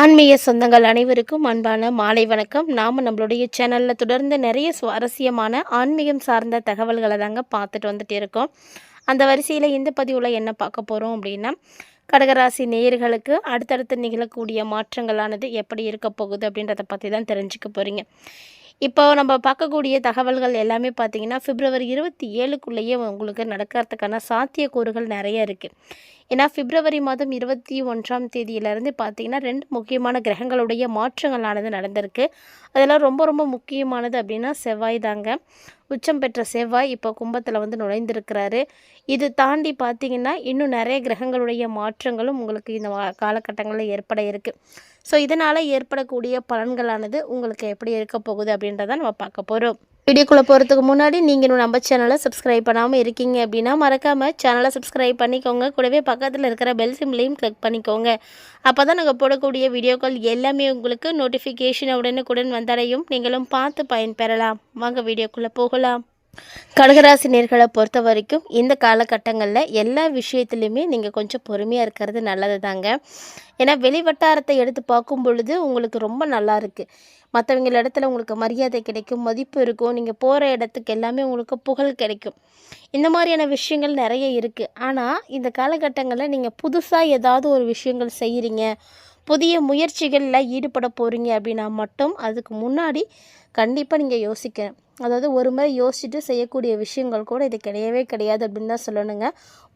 ஆன்மீக சொந்தங்கள் அனைவருக்கும் அன்பான மாலை வணக்கம். நாம் நம்மளுடைய சேனலில் தொடர்ந்து நிறைய சுவாரஸ்யமான ஆன்மீகம் சார்ந்த தகவல்களை தாங்க பார்த்துட்டு வந்துட்டு இருக்கோம். அந்த வரிசையில் இந்த பதிவில் என்ன பார்க்க போகிறோம் அப்படின்னா, கடகராசி நேயர்களுக்கு அடுத்தடுத்து நிகழக்கூடிய மாற்றங்களானது எப்படி இருக்க போகுது அப்படின்றத பற்றி தான் தெரிஞ்சுக்க போகிறீங்க. இப்போ நம்ம பார்க்கக்கூடிய தகவல்கள் எல்லாமே பார்த்திங்கன்னா பிப்ரவரி 27க்குள்ளேயே உங்களுக்கு நடக்கிறதுக்கான சாத்தியக்கூறுகள் நிறைய இருக்குது. ஏன்னா பிப்ரவரி மாதம் 21ஆம் தேதியிலேருந்து பார்த்திங்கன்னா 2 முக்கியமான கிரகங்களுடைய மாற்றங்களானது நடந்திருக்கு. அதெல்லாம் ரொம்ப ரொம்ப முக்கியமானது அப்படின்னா செவ்வாய் தாங்க. உச்சம் பெற்ற செவ்வாய் இப்போ கும்பத்தில் வந்து நுழைந்திருக்கிறாரு. இது தாண்டி பார்த்திங்கன்னா இன்னும் நிறைய கிரகங்களுடைய மாற்றங்களும் உங்களுக்கு இந்த காலகட்டங்களில் ஏற்பட இருக்குது. ஸோ இதனால் ஏற்படக்கூடிய பலன்களானது உங்களுக்கு எப்படி இருக்க போகுது அப்படின்றத நம்ம பார்க்க போகிறோம். வீடியோக்குள்ளே போகிறதுக்கு முன்னாடி நீங்கள் நம்ம சேனலை சப்ஸ்கிரைப் பண்ணாமல் இருக்கீங்க அப்படின்னா மறக்காமல் சேனலை சப்ஸ்கிரைப் பண்ணிக்கோங்க. கூடவே பக்கத்தில் இருக்கிற பெல் சிம்லையும் கிளிக் பண்ணிக்கோங்க. அப்போ தான் நாங்கள் போடக்கூடிய வீடியோக்கள் எல்லாமே உங்களுக்கு நோட்டிஃபிகேஷன் உடனுக்குடன் வந்தடையும். நீங்களும் பார்த்து பயன்பெறலாம். வாங்க வீடியோக்குள்ளே போகலாம். கடகராசி நேர்களை பொறுத்த வரைக்கும் இந்த காலகட்டங்களில் எல்லா விஷயத்துலையுமே நீங்கள் கொஞ்சம் பொறுமையாக இருக்கிறது நல்லது தாங்க. ஏன்னா வெளிவட்டாரத்தை எடுத்து பார்க்கும் பொழுது உங்களுக்கு ரொம்ப நல்லா இருக்குது. மற்றவங்கள இடத்துல உங்களுக்கு மரியாதை கிடைக்கும், மதிப்பு இருக்கும். நீங்கள் போகிற இடத்துக்கு எல்லாமே உங்களுக்கு புகழ் கிடைக்கும். இந்த மாதிரியான விஷயங்கள் நிறைய இருக்குது. ஆனால் இந்த காலகட்டங்களில் நீங்கள் புதுசாக ஏதாவது ஒரு விஷயங்கள் செய்கிறீங்க, புதிய முயற்சிகளில் ஈடுபட போகிறீங்க அப்படின்னா மட்டும் அதுக்கு முன்னாடி கண்டிப்பாக நீங்கள் யோசிக்கணும். அதாவது ஒரு முறை யோசிச்சுட்டு செய்யக்கூடிய விஷயங்கள் கூட இது கிடையவே கிடையாது அப்படின்னு தான் சொல்லணுங்க.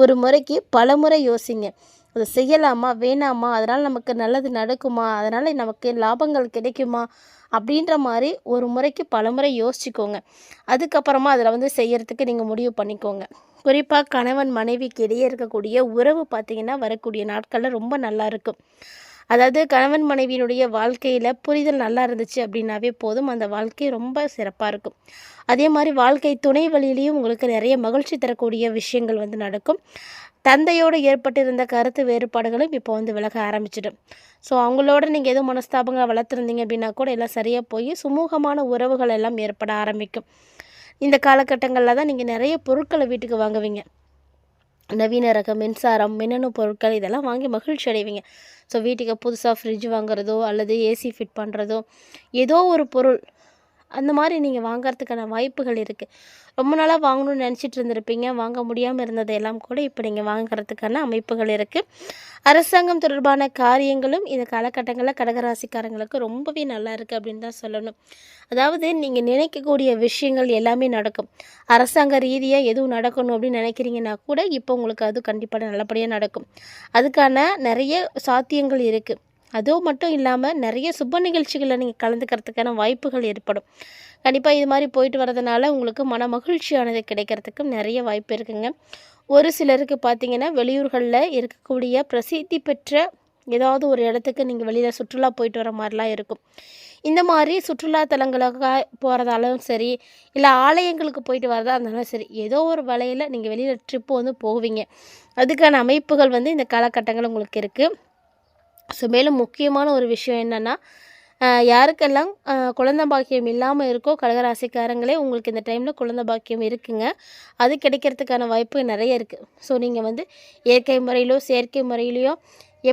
ஒரு முறைக்கு பல முறை யோசிங்க. அதை செய்யலாமா வேணாமா, அதனால் நமக்கு நல்லது நடக்குமா, அதனால் நமக்கு லாபங்கள் கிடைக்குமா அப்படின்ற மாதிரி ஒரு முறைக்கு பல முறை யோசிச்சுக்கோங்க. அதுக்கப்புறமா அதில் வந்து செய்யறதுக்கு நீங்கள் முடிவு பண்ணிக்கோங்க. குறிப்பாக கணவன் மனைவிக்கு இடையே இருக்கக்கூடிய உறவு பார்த்திங்கன்னா வரக்கூடிய நாட்களில் ரொம்ப நல்லா இருக்கும். அதாவது கணவன் மனைவியினுடைய வாழ்க்கையில் புரிதல் நல்லா இருந்துச்சு அப்படின்னாவே போதும், அந்த வாழ்க்கை ரொம்ப சிறப்பாக இருக்கும். அதே மாதிரி வாழ்க்கை துணை வழியிலையும் உங்களுக்கு நிறைய மகிழ்ச்சி தரக்கூடிய விஷயங்கள் வந்து நடக்கும். தந்தையோடு ஏற்பட்டிருந்த கருத்து வேறுபாடுகளும் இப்போ வந்து விலக ஆரம்பிச்சிடும். ஸோ அவங்களோட நீங்கள் எதுவும் மனஸ்தாபங்களை வளர்த்துருந்தீங்க அப்படின்னா கூட எல்லாம் சரியாக போய் சுமூகமான உறவுகள் எல்லாம் ஏற்பட ஆரம்பிக்கும். இந்த காலகட்டங்களில் தான் நீங்கள் நிறைய பொருட்களை வீட்டுக்கு வாங்குவீங்க. நவீன ரக மின்சாரம், மின்னணு பொருட்கள் இதெல்லாம் வாங்கி மகிழ்ச்சி அடைவீங்க. ஸோ வீட்டுக்கு புதுசாக ஃப்ரிட்ஜ் வாங்குறதோ அல்லது ஏசி ஃபிட் பண்ணுறதோ ஏதோ ஒரு பொருள் அந்த மாதிரி நீங்கள் வாங்கிறதுக்கான வாய்ப்புகள் இருக்குது. ரொம்ப நாளாக வாங்கணும்னு நினச்சிட்டு இருந்திருப்பீங்க, வாங்க முடியாமல் இருந்ததையெல்லாம் கூட இப்போ நீங்கள் வாங்கிறதுக்கான அமைப்புகள் இருக்குது. அரசாங்கம் தொடர்பான காரியங்களும் இந்த காலகட்டங்களில் கடகராசிக்காரங்களுக்கு ரொம்பவே நல்லா இருக்குது அப்படின்னு தான் சொல்லணும். அதாவது நீங்கள் நினைக்கக்கூடிய விஷயங்கள் எல்லாமே நடக்கும். அரசாங்க ரீதியாக எதுவும் நடக்கணும் அப்படின்னு நினைக்கிறீங்கன்னா கூட இப்போ உங்களுக்கு அது கண்டிப்பாக நல்லபடியாக நடக்கும். அதுக்கான நிறைய சாத்தியங்கள் இருக்குது. அதுவும் மட்டும் இல்லாமல் நிறைய சுப நிகழ்ச்சிகளில் நீங்கள் கலந்துக்கிறதுக்கான வாய்ப்புகள் ஏற்படும். கண்டிப்பாக இது மாதிரி போயிட்டு வரதுனால உங்களுக்கு மன மகிழ்ச்சியானது கிடைக்கிறதுக்கும் நிறைய வாய்ப்பு இருக்குங்க. ஒரு சிலருக்கு பார்த்திங்கன்னா வெளியூர்களில் இருக்கக்கூடிய பிரசித்தி பெற்ற ஏதாவது ஒரு இடத்துக்கு நீங்கள் வெளியில் சுற்றுலா போயிட்டு வர மாதிரிலாம் இருக்கும். இந்த மாதிரி சுற்றுலா தலங்களுக்கு போகிறதாலும் சரி, இல்லை ஆலயங்களுக்கு போயிட்டு வரதா இருந்தாலும் சரி, ஏதோ ஒரு வலையில் நீங்கள் வெளியில் ட்ரிப்பு வந்து போவீங்க. அதுக்கான அமைப்புகள் வந்து இந்த காலகட்டங்கள் உங்களுக்கு இருக்குது. ஸோ மேலும் முக்கியமான ஒரு விஷயம் என்னென்னா, யாருக்கெல்லாம் குழந்தை பாக்கியம் இல்லாமல் இருக்கோ கடகராசிக்காரங்களே உங்களுக்கு இந்த டைமில் குழந்தை பாக்கியம் இருக்குங்க. அது கிடைக்கிறதுக்கான வாய்ப்பு நிறைய இருக்குது. ஸோ நீங்கள் வந்து இயற்கை முறையிலோ செயற்கை முறையிலையோ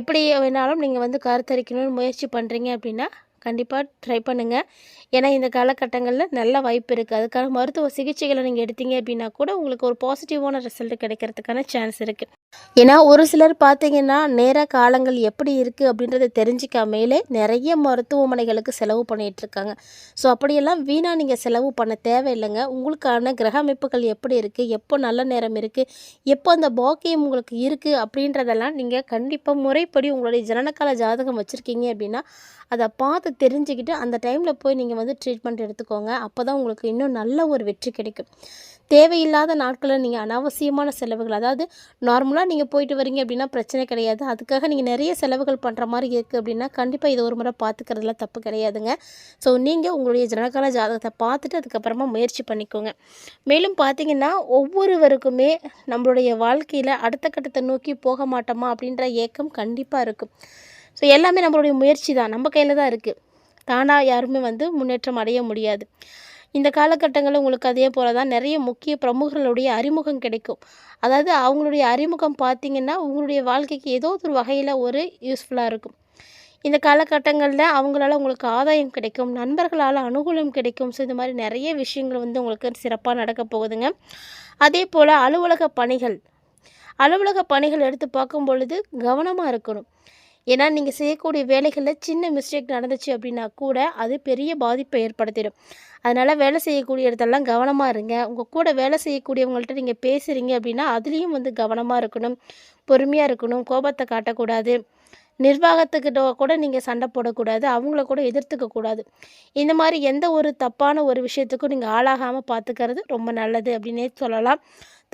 எப்படி வேணாலும் நீங்கள் வந்து கருத்தரிக்கணும்னு முயற்சி பண்ணுறீங்க அப்படின்னா கண்டிப்பாக ட்ரை பண்ணுங்கள். ஏன்னா இந்த காலகட்டங்களில் நல்ல வாய்ப்பு இருக்குது. அதுக்கான மருத்துவ சிகிச்சைகளை நீங்கள் எடுத்தீங்க அப்படின்னா கூட உங்களுக்கு ஒரு பாசிட்டிவான ரிசல்ட் கிடைக்கிறதுக்கான சான்ஸ் இருக்குது. ஏன்னா ஒரு சிலர் பார்த்திங்கன்னா நேர காலங்கள் எப்படி இருக்குது அப்படின்றத தெரிஞ்சிக்காமலே நிறைய மருத்துவமனைகளுக்கு செலவு பண்ணிகிட்ருக்காங்க. ஸோ அப்படியெல்லாம் வீணாக நீங்கள் செலவு பண்ண தேவையில்லைங்க. உங்களுக்கான கிரக அமைப்புகள் எப்படி இருக்குது, எப்போ நல்ல நேரம் இருக்குது, எப்போ அந்த பாக்கியம் உங்களுக்கு இருக்குது அப்படின்றதெல்லாம் நீங்கள் கண்டிப்பாக முறைப்படி உங்களுடைய ஜனனகால ஜாதகம் வச்சுருக்கீங்க அப்படின்னா அதை பார்த்து தெரிஞ்சுக்கிட்டு அந்த டைமில் போய் நீங்கள் வந்து ட்ரீட்மெண்ட் எடுத்துக்கோங்க. அப்போ தான் உங்களுக்கு இன்னும் நல்ல ஒரு வெற்றி கிடைக்கும். தேவையில்லாத நாட்களில் நீங்கள் அனாவசியமான செலவுகள், அதாவது நார்மலாக நீங்கள் போயிட்டு வரீங்க அப்படின்னா பிரச்சனை கிடையாது. அதுக்காக நீங்கள் நிறைய செலவுகள் பண்ணுற மாதிரி இருக்குது அப்படின்னா கண்டிப்பாக இதை ஒரு முறை பார்த்துக்கிறதுல தப்பு கிடையாதுங்க. ஸோ நீங்கள் உங்களுடைய ஜனனகால ஜாதகத்தை பார்த்துட்டு அதுக்கப்புறமா முயற்சி பண்ணிக்கோங்க. மேலும் பார்த்திங்கன்னா ஒவ்வொருவருக்குமே நம்மளுடைய வாழ்க்கையில் அடுத்த கட்டத்தை நோக்கி போக மாட்டோமா அப்படின்ற ஏக்கம் கண்டிப்பாக இருக்கும். ஸோ எல்லாமே நம்மளுடைய முயற்சி தான், நம்ம கையில் தான் இருக்குது. தானாக யாருமே வந்து முன்னேற்றம் அடைய முடியாது. இந்த காலகட்டங்களில் உங்களுக்கு அதே போல் தான் நிறைய முக்கிய பிரமுகர்களுடைய அறிமுகம் கிடைக்கும். அதாவது அவங்களுடைய அறிமுகம் பார்த்திங்கன்னா உங்களுடைய வாழ்க்கைக்கு ஏதோ ஒரு வகையில் ஒரு யூஸ்ஃபுல்லாக இருக்கும். இந்த காலகட்டங்கள்ல அவங்களால உங்களுக்கு ஆதாயம் கிடைக்கும், நண்பர்களால் அனுகூலம் கிடைக்கும். ஸோ இந்த மாதிரி நிறைய விஷயங்கள் வந்து உங்களுக்கு சிறப்பாக நடக்க போகுதுங்க. அதே போல் அலுவலக பணிகள் எடுத்து பார்க்கும் பொழுது கவனமாக இருக்கணும். ஏன்னா நீங்கள் செய்யக்கூடிய வேலைகளில் சின்ன மிஸ்டேக் நடந்துச்சு அப்படின்னா கூட அது பெரிய பாதிப்பை ஏற்படுத்திடும். அதனால் வேலை செய்யக்கூடிய இடத்தெல்லாம் கவனமாக இருங்க. உங்கள் கூட வேலை செய்யக்கூடியவங்கள்ட்ட நீங்கள் பேசுகிறீங்க அப்படின்னா அதுலேயும் வந்து கவனமாக இருக்கணும், பொறுமையாக இருக்கணும், கோபத்தை காட்டக்கூடாது. நிர்வாகத்துக்கிட்ட கூட நீங்கள் சண்டை போடக்கூடாது, அவங்கள கூட எதிர்த்துக்கக்கூடாது. இந்த மாதிரி எந்த ஒரு தப்பான ஒரு விஷயத்துக்கும் நீங்கள் ஆளாகாமல் பார்த்துக்கிறது ரொம்ப நல்லது அப்படின்னே சொல்லலாம்.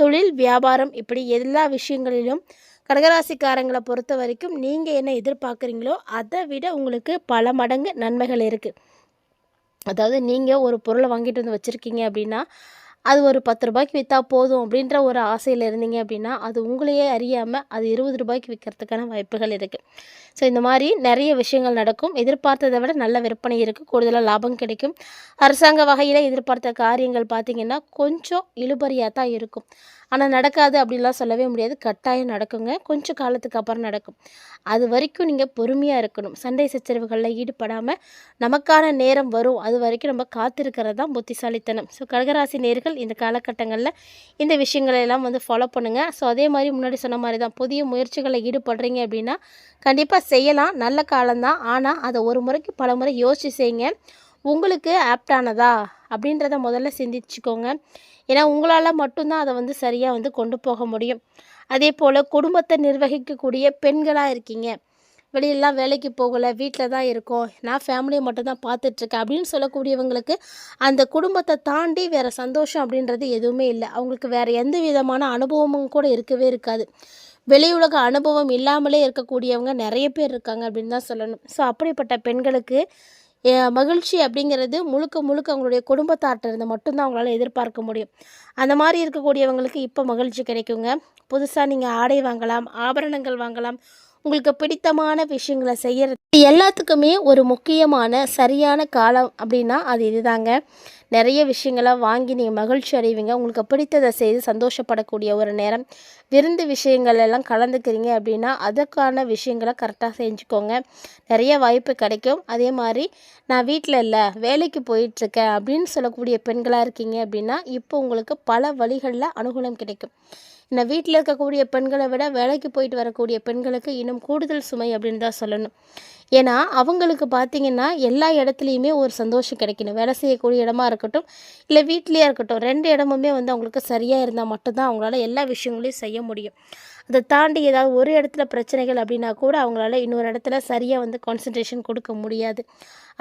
தொழில், வியாபாரம் இப்படி எல்லா விஷயங்களிலும் கடகராசிக்காரங்களை பொறுத்த வரைக்கும் நீங்கள் என்ன எதிர்பார்க்குறீங்களோ அதை விட உங்களுக்கு பல மடங்கு நன்மைகள் இருக்குது. அதாவது நீங்கள் ஒரு பொருளை வாங்கிட்டு வந்து வச்சுருக்கீங்க அப்படின்னா அது ஒரு 10 ரூபாய்க்கு விற்றா போதும் அப்படின்ற ஒரு ஆசையில் இருந்தீங்க அப்படின்னா அது உங்களையே அறியாமல் அது 20 ரூபாய்க்கு விற்கிறதுக்கான வாய்ப்புகள் இருக்குது. ஸோ இந்த மாதிரி நிறைய விஷயங்கள் நடக்கும். எதிர்பார்த்ததை விட நல்ல விற்பனை இருக்குது, கூடுதலாக லாபம் கிடைக்கும். அரசாங்க வகையில் எதிர்பார்த்த காரியங்கள் பார்த்திங்கன்னா கொஞ்சம் இழுபறியாக தான் இருக்கும். ஆனால் நடக்காது அப்படின்லாம் சொல்லவே முடியாது, கட்டாயம் நடக்குங்க. கொஞ்சம் காலத்துக்கு அப்புறம் நடக்கும். அது வரைக்கும் நீங்கள் பொறுமையாக இருக்கணும். சண்டை சச்சரவுகளில் ஈடுபடாமல் நமக்கான நேரம் வரும் அது வரைக்கும் நம்ம காத்திருக்கிறது தான் புத்திசாலித்தனம். ஸோ கடகராசி நேர்கள் இந்த காலகட்டங்களில் இந்த விஷயங்களெல்லாம் வந்து ஃபாலோ பண்ணுங்கள். ஸோ அதே மாதிரி முன்னாடி சொன்ன மாதிரி தான் புதிய முயற்சிகளில் ஈடுபடுறீங்க அப்படின்னா கண்டிப்பாக செய்யலாம், நல்ல காலம்தான். ஆனால் அதை ஒரு முறைக்கு பல முறை யோசித்து செய்யுங்க. உங்களுக்கு ஆப்டானதா அப்படின்றத முதல்ல சிந்திச்சுக்கோங்க. ஏன்னா உங்களால் மட்டும்தான் அதை வந்து சரியாக வந்து கொண்டு போக முடியும். அதே போல் குடும்பத்தை நிர்வகிக்கக்கூடிய பெண்களாக இருக்கீங்க, வெளியெல்லாம் வேலைக்கு போகலை, வீட்டில் தான் இருக்கோம், நான் ஃபேமிலியை மட்டும்தான் பார்த்துட்ருக்கேன் அப்படின்னு சொல்லக்கூடியவங்களுக்கு அந்த குடும்பத்தை தாண்டி வேறு சந்தோஷம் அப்படின்றது எதுவுமே இல்லை. அவங்களுக்கு வேறு எந்த விதமான அனுபவமும் கூட இருக்கவே இருக்காது. வெளியுலக அனுபவம் இல்லாமலே இருக்கக்கூடியவங்க நிறைய பேர் இருக்காங்க அப்படின்னு தான் சொல்லணும். ஸோ அப்படிப்பட்ட பெண்களுக்கு மகிழ்ச்சி அப்படிங்கிறது முழுக்க முழுக்க அவங்களுடைய குடும்பத்தார்ட்ட இருந்து மட்டும்தான் அவங்களால எதிர்பார்க்க முடியும். அந்த மாதிரி இருக்கக்கூடியவங்களுக்கு இப்போ மகிழ்ச்சி கிடைக்குங்க. புதுசாக நீங்கள் ஆடை வாங்கலாம், ஆபரணங்கள் வாங்கலாம், உங்களுக்கு பிடித்தமான விஷயங்களை செய்கிறது எல்லாத்துக்குமே ஒரு முக்கியமான சரியான காலம் அப்படின்னா அது இதுதாங்க. நிறைய விஷயங்களை வாங்கி நீங்கள் மகிழ்ச்சி அடைவீங்க. உங்களுக்கு பிடித்ததை செய்து சந்தோஷப்படக்கூடிய ஒரு நேரம். விருந்து விஷயங்கள் எல்லாம் கலந்துக்கிறீங்க அப்படின்னா அதற்கான விஷயங்களை கரெக்டாக செஞ்சுக்கோங்க, நிறைய வாய்ப்பு கிடைக்கும். அதே மாதிரி நான் வீட்டில் இல்லை வேலைக்கு போயிட்டுருக்கேன் அப்படின்னு சொல்லக்கூடிய பெண்களாக இருக்கீங்க அப்படின்னா இப்போ உங்களுக்கு பல வழிகளில் அனுகூலம் கிடைக்கும். இந்த வீட்டில் இருக்கக்கூடிய பெண்களை விட வேலைக்கு போயிட்டு வரக்கூடிய பெண்களுக்கு இன்னும் கூடுதல் சுமை அப்படின்னு தான் சொல்லணும். ஏன்னா அவங்களுக்கு பார்த்திங்கன்னா எல்லா இடத்துலையுமே ஒரு சந்தோஷம் கிடைக்கணும். வேலை செய்யக்கூடிய இடமா இருக்கட்டும், இல்லை வீட்லேயே இருக்கட்டும், 2 இடமுமே வந்து அவங்களுக்கு சரியாக இருந்தால் மட்டும்தான் அவங்களால எல்லா விஷயங்களையும் செய்ய முடியும். அதை தாண்டி ஏதாவது ஒரு இடத்துல பிரச்சனைகள் அப்படின்னா கூட அவங்களால இன்னொரு இடத்துல சரியாக வந்து கான்சன்ட்ரேஷன் கொடுக்க முடியாது.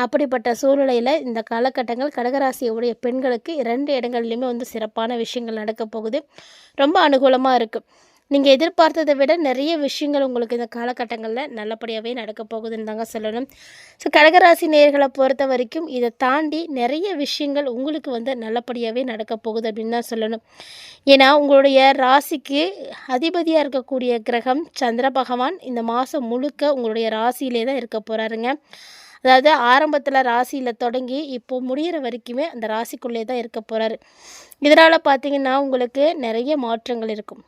அப்படிப்பட்ட சூழ்நிலையில் இந்த காலகட்டங்கள் கடகராசியுடைய பெண்களுக்கு 2 இடங்கள்லையுமே வந்து சிறப்பான விஷயங்கள் நடக்க போகுது. ரொம்ப அனுகூலமாக இருக்குது. நீங்கள் எதிர்பார்த்ததை விட நிறைய விஷயங்கள் உங்களுக்கு இந்த காலகட்டங்களில் நல்லபடியாகவே நடக்க போகுதுன்னு தாங்க சொல்லணும். ஸோ கடகராசி நேயர்களை பொறுத்த வரைக்கும் இதை தாண்டி நிறைய விஷயங்கள் உங்களுக்கு வந்து நல்லபடியாகவே நடக்க போகுது அப்படின்னு தான் சொல்லணும். ஏன்னா உங்களுடைய ராசிக்கு அதிபதியாக இருக்கக்கூடிய கிரகம் சந்திர பகவான் இந்த மாதம் முழுக்க உங்களுடைய ராசியிலே தான் இருக்க போகிறாருங்க. அதாவது ஆரம்பத்தில் ராசியில் தொடங்கி இப்போ முடிகிற வரைக்குமே அந்த ராசிக்குள்ளே தான் இருக்க போகிறாரு. இதனால் பார்த்திங்கன்னா உங்களுக்கு நிறைய மாற்றங்கள் இருக்கும்.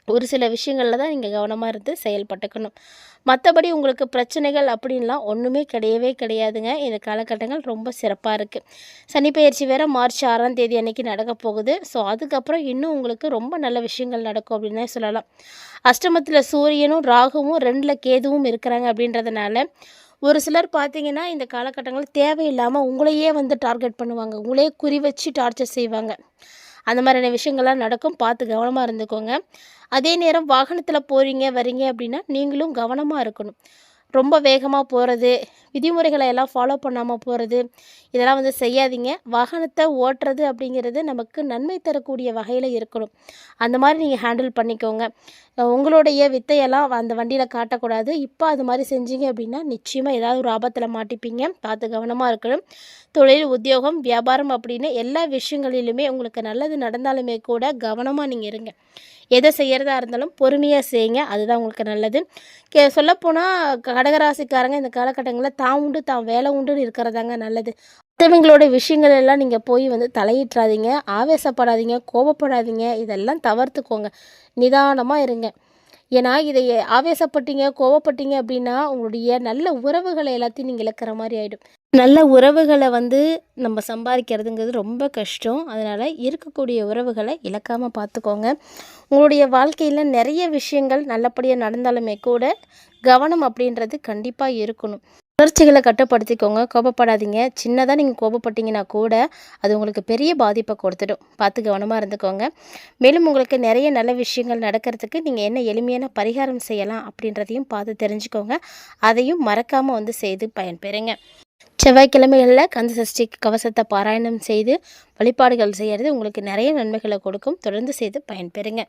ஒரு சில விஷயங்களில் தான் நீங்கள் கவனமாக இருந்து செயல்பட்டுக்கணும். மற்றபடி உங்களுக்கு பிரச்சனைகள் அப்படின்லாம் ஒன்றுமே கிடையவே கிடையாதுங்க. இந்த காலகட்டங்கள் ரொம்ப சிறப்பாக இருக்குது. சனி பெயர்ச்சி வேறு மார்ச் 6ஆம் தேதி அன்றைக்கி நடக்க போகுது. ஸோ அதுக்கப்புறம் இன்னும் உங்களுக்கு ரொம்ப நல்ல விஷயங்கள் நடக்கும் அப்படின்னு தான் சொல்லலாம். அஷ்டமத்தில் சூரியனும் ராகுவும் 2ல் கேதுவும் இருக்கிறாங்க அப்படின்றதுனால ஒரு சிலர் பார்த்திங்கன்னா இந்த காலகட்டங்கள் தேவையில்லாமல் உங்களையே வந்து டார்கெட் பண்ணுவாங்க, உங்களையே குறி வச்சு டார்ச்சர் செய்வாங்க. அந்த மாதிரியான விஷயங்கள்லாம் நடக்கும், பார்த்து கவனமாக இருந்துக்கோங்க. அதே நேரம் வாகனத்தில் போகிறீங்க வரீங்க அப்படின்னா நீங்களும் கவனமாக இருக்கணும். ரொம்ப வேகமாக போகிறது, விதிமுறைகளை எல்லாம் ஃபாலோ பண்ணாமல் போகிறது, இதெல்லாம் வந்து செய்யாதீங்க. வாகனத்தை ஓட்டுறது அப்படிங்கிறது நமக்கு நன்மை தரக்கூடிய வகையில் இருக்கணும். அந்த மாதிரி நீங்கள் ஹேண்டில் பண்ணிக்கோங்க. உங்களுடைய வித்தையெல்லாம் அந்த வண்டியில் காட்டக்கூடாது. இப்போ அது மாதிரி செஞ்சீங்க அப்படின்னா நிச்சயமாக ஏதாவது ஒரு ஆபத்தில் மாட்டிப்பீங்க, பார்த்து கவனமாக இருக்கணும். தொழில், உத்தியோகம், வியாபாரம் அப்படின்னு எல்லா விஷயங்களிலுமே உங்களுக்கு நல்லது நடந்தாலுமே கூட கவனமாக நீங்கள் இருங்க. எதை செய்கிறதா இருந்தாலும் பொறுமையாக செய்யுங்க, அதுதான் உங்களுக்கு நல்லது. சொல்லப்போனால் கடகராசிக்காரங்க இந்த காலகட்டங்களில் தான் உண்டு தான் வேலை உண்டுன்னு இருக்கிறதாங்க நல்லது. மற்றவங்களோட விஷயங்கள் எல்லாம் நீங்கள் போய் வந்து தலையிட்றாதீங்க, ஆவேசப்படாதீங்க, கோபப்படாதீங்க, இதெல்லாம் தவிர்த்துக்கோங்க. நிதானமாக இருங்க. ஏன்னா இதை ஆவேசப்பட்டீங்க, கோவப்பட்டீங்க அப்படின்னா, உங்களுடைய நல்ல உறவுகள எல்லாத்தையும் நீங்க இழக்கிற மாரி ஆயிடும். நல்ல உறவுகள வந்து நம்ம சம்பாதிக்கிறதுங்கிறது ரொம்ப கஷ்டம். அதனால இருக்கக்கூடிய உறவுகள இழக்காம பார்த்துக்கோங்க. உங்களுடைய வாழ்க்கையில நெறைய விஷயங்கள் நல்லபடியா நடந்தாலுமே கூட, கவனம் அப்படின்றது கண்டிப்பா இருக்கணும். உணர்ச்சிகள கட்டுப்படுத்திக்கோங்க. கோபப்படாதீங்க. சின்னதா நீங்க கோபப்பட்டீங்கன்னா கூட, அது உங்களுக்கு பெரிய பாதிப்ப கொடுத்துடும். பார்த்து கவனமா இருந்துக்கோங்க. மேலும் உங்களுக்கு நெறைய நல்ல விஷயங்கள் நடக்கிறதுக்கு நீங்க என்ன எளிமையான பரிகாரம் செய்யலாம் அப்படின்றதையும் பார்த்து தெரிஞ்சுக்கோங்க. அதையும் மறக்காம வந்து செய்து பயன்பெறுங்க. செவ்வாய்க்கிழமைகளில் கந்த சஷ்டி கவசத்தை பாராயணம் செய்து வழிபாடுகள் செய்கிறது உங்களுக்கு நிறைய நன்மைகளை கொடுக்கும். தொடர்ந்து செய்து பயன்பெறுங்க.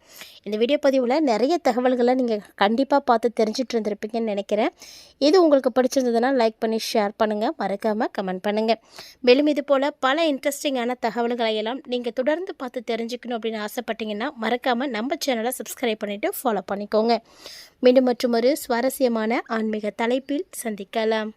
இந்த வீடியோ பதிவில் நிறைய தகவல்களை நீங்கள் கண்டிப்பாக பார்த்து தெரிஞ்சிட்டு இருந்திருப்பீங்கன்னு நினைக்கிறேன். இது உங்களுக்கு பிடிச்சிருந்ததுன்னா லைக் பண்ணி ஷேர் பண்ணுங்கள், மறக்காமல் கமெண்ட் பண்ணுங்கள். மேலும் இது போல் பல இன்ட்ரெஸ்டிங்கான தகவல்களை எல்லாம் நீங்கள் தொடர்ந்து பார்த்து தெரிஞ்சுக்கணும் அப்படின்னு ஆசைப்பட்டீங்கன்னா மறக்காமல் நம்ம சேனலை சப்ஸ்கிரைப் பண்ணிவிட்டு ஃபாலோ பண்ணிக்கோங்க. மீண்டும் மற்றும் ஒரு சுவாரஸ்யமான ஆன்மீக தலைப்பில் சந்திக்கலாம்.